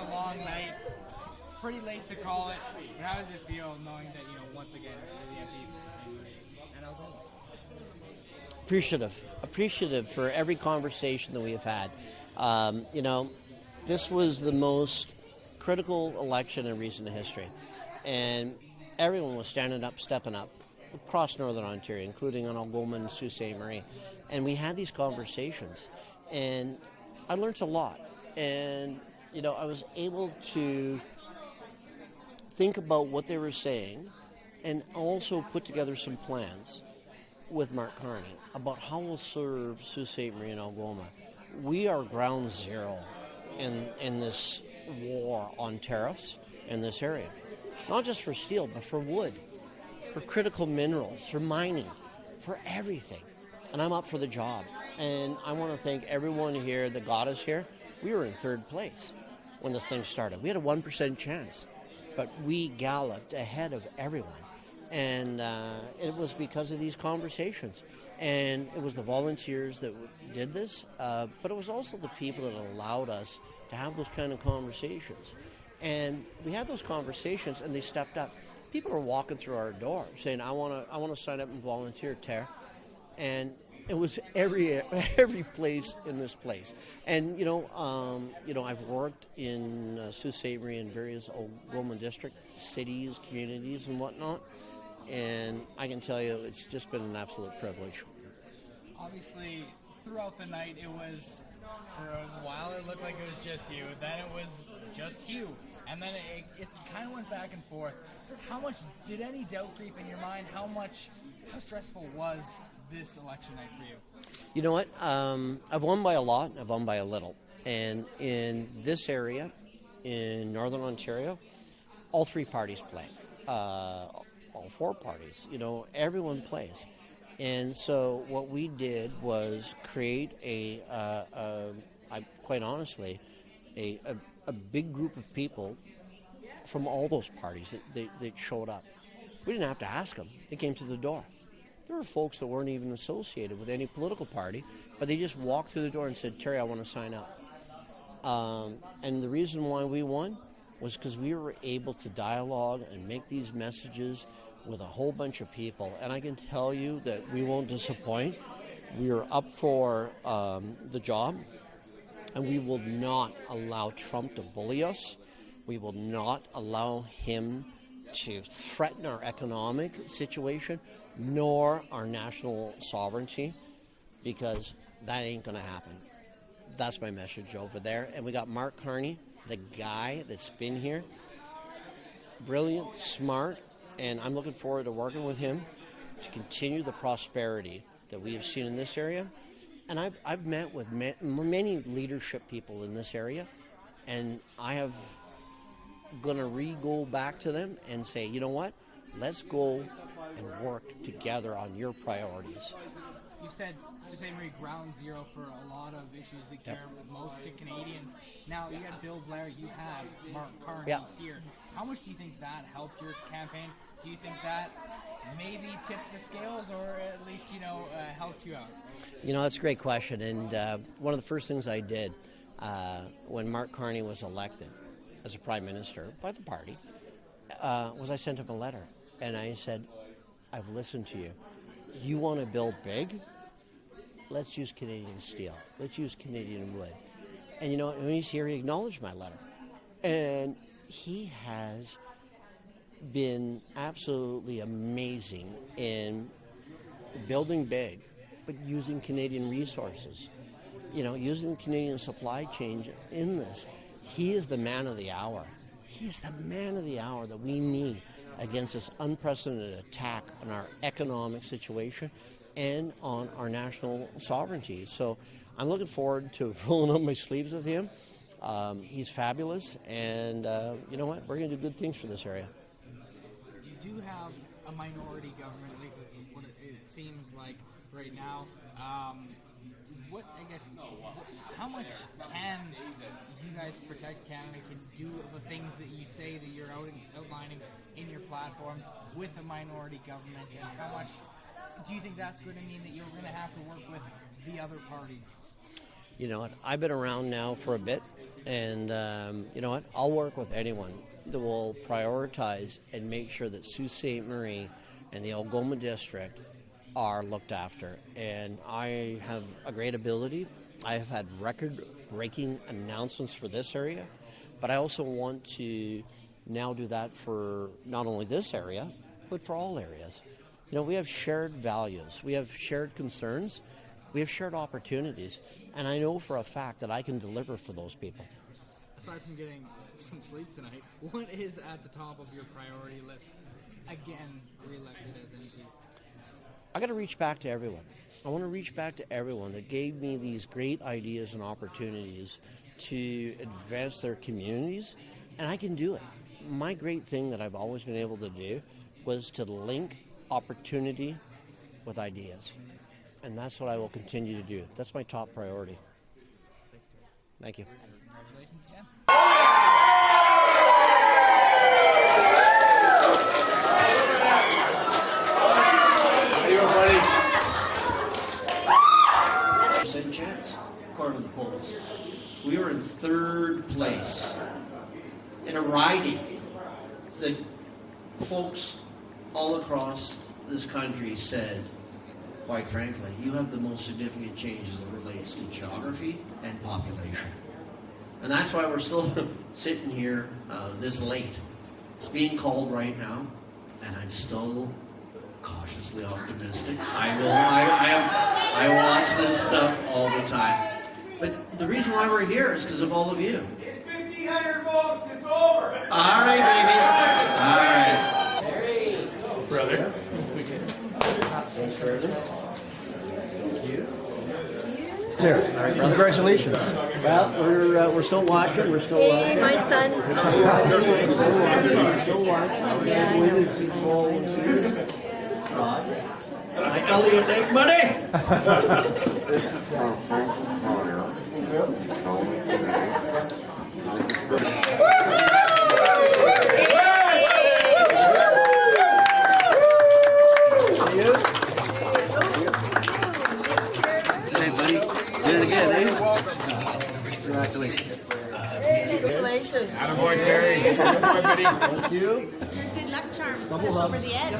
A long night, pretty late to call it. But how does it feel knowing that once again the MP and Algoma? Appreciative for every conversation that we have had. This was the most critical election in recent history, and everyone was standing up, stepping up across Northern Ontario, including on Algoma and Sault Ste. Marie, and we had these conversations, and I learned a lot, and I was able to think about what they were saying and also put together some plans with Mark Carney about how we'll serve Sault Ste. Marie and Algoma. We are ground zero in this war on tariffs in this area. Not just for steel, but for wood, for critical minerals, for mining, for everything. And I'm up for the job. And I want to thank everyone here that got us here. We were in third place when this thing started. We had a 1% chance, but we galloped ahead of everyone. And it was because of these conversations. And it was the volunteers that did this, but it was also the people that allowed us to have those kind of conversations. And we had those conversations, and they stepped up. People were walking through our door saying, I want to sign up and volunteer, Terry. And it was every place in this place. And, I've worked in Sault Ste. Marie in various Algoma district cities, communities, and whatnot. And I can tell you it's just been an absolute privilege. Obviously, throughout the night, it was, for a while, it looked like it was just you. Then it was just you. And then it kind of went back and forth. How much, did any doubt creep in your mind? How stressful was this election night for you? You know what? I've won by a lot, and I've won by a little. And in this area, in Northern Ontario, all three parties play. All four parties. Everyone plays. And so what we did was create quite honestly, a big group of people from all those parties that showed up. We didn't have to ask them. They came to the door. There were folks that weren't even associated with any political party, but they just walked through the door and said, Terry, I want to sign up. And the reason why we won was because we were able to dialogue and make these messages with a whole bunch of people. And I can tell you that we won't disappoint. We are up for the job, and we will not allow Trump to bully us. We will not allow him to threaten our economic situation, nor our national sovereignty, because that ain't going to happen. That's my message over there. And we got Mark Carney, the guy that's been here, brilliant, smart, and I'm looking forward to working with him to continue the prosperity that we have seen in this area. And I've met with many leadership people in this area, and I have going to go back to them and say, you know what, let's go and work together on your priorities. You said Sault Ste. Marie ground zero for a lot of issues that care most to Canadians. Now, you had Bill Blair, you had Mark Carney here. How much do you think that helped your campaign? Do you think that maybe tipped the scales, or at least, helped you out? That's a great question. And one of the first things I did when Mark Carney was elected as a prime minister by the party was I sent him a letter. And I said, I've listened to you. You want to build big? Let's use Canadian steel. Let's use Canadian wood. And when he's here, he acknowledged my letter. And he has been absolutely amazing in building big, but using Canadian resources. Using the Canadian supply chain in this. He is the man of the hour. He is the man of the hour that we need against this unprecedented attack on our economic situation and on our national sovereignty. So I'm looking forward to rolling up my sleeves with him. He's fabulous, and you know what? We're going to do good things for this area. You do have a minority government, at least that's what it seems like right now. How much can you guys protect Canada, can do the things that you say that you're outlining in your platforms with a minority government, and how much do you think that's going to mean that you're going to have to work with the other parties? You know what? I've been around now for a bit, and you know what? I'll work with anyone that will prioritize and make sure that Sault Ste. Marie and the Algoma district are looked after. And I have a great ability. I have had record-breaking announcements for this area, but I also want to now do that for not only this area, but for all areas. You know, we have shared values, we have shared concerns, we have shared opportunities, and I know for a fact that I can deliver for those people. Aside from getting some sleep tonight, what is at the top of your priority list? Again, re-elected as MP. I got to reach back to everyone. I want to reach back to everyone that gave me these great ideas and opportunities to advance their communities, and I can do it. My great thing that I've always been able to do was to link opportunity with ideas, and that's what I will continue to do. That's my top priority. Thank you. Congratulations again. Chance, according to the polls. We were in third place in a riding that folks all across this country said, quite frankly, you have the most significant changes that relates to geography and population. And that's why we're still sitting here this late. It's being called right now, and I'm still cautiously optimistic. I watch this stuff all the time. But the reason why we're here is because of all of you. It's 1,500 votes. It's over. All right, baby. All right. Terry. Brother. Thanks, Brother. Thank you. There. All right, congratulations. Well, we're still watching. We're still watching. Hey, my son. We're still watching. Elliot, take money. Hey, buddy. Did it again, eh? Congratulations. Congratulations. Attaboy, Terry. Attaboy, buddy. Thank you. Good luck charm. Put us over the edge.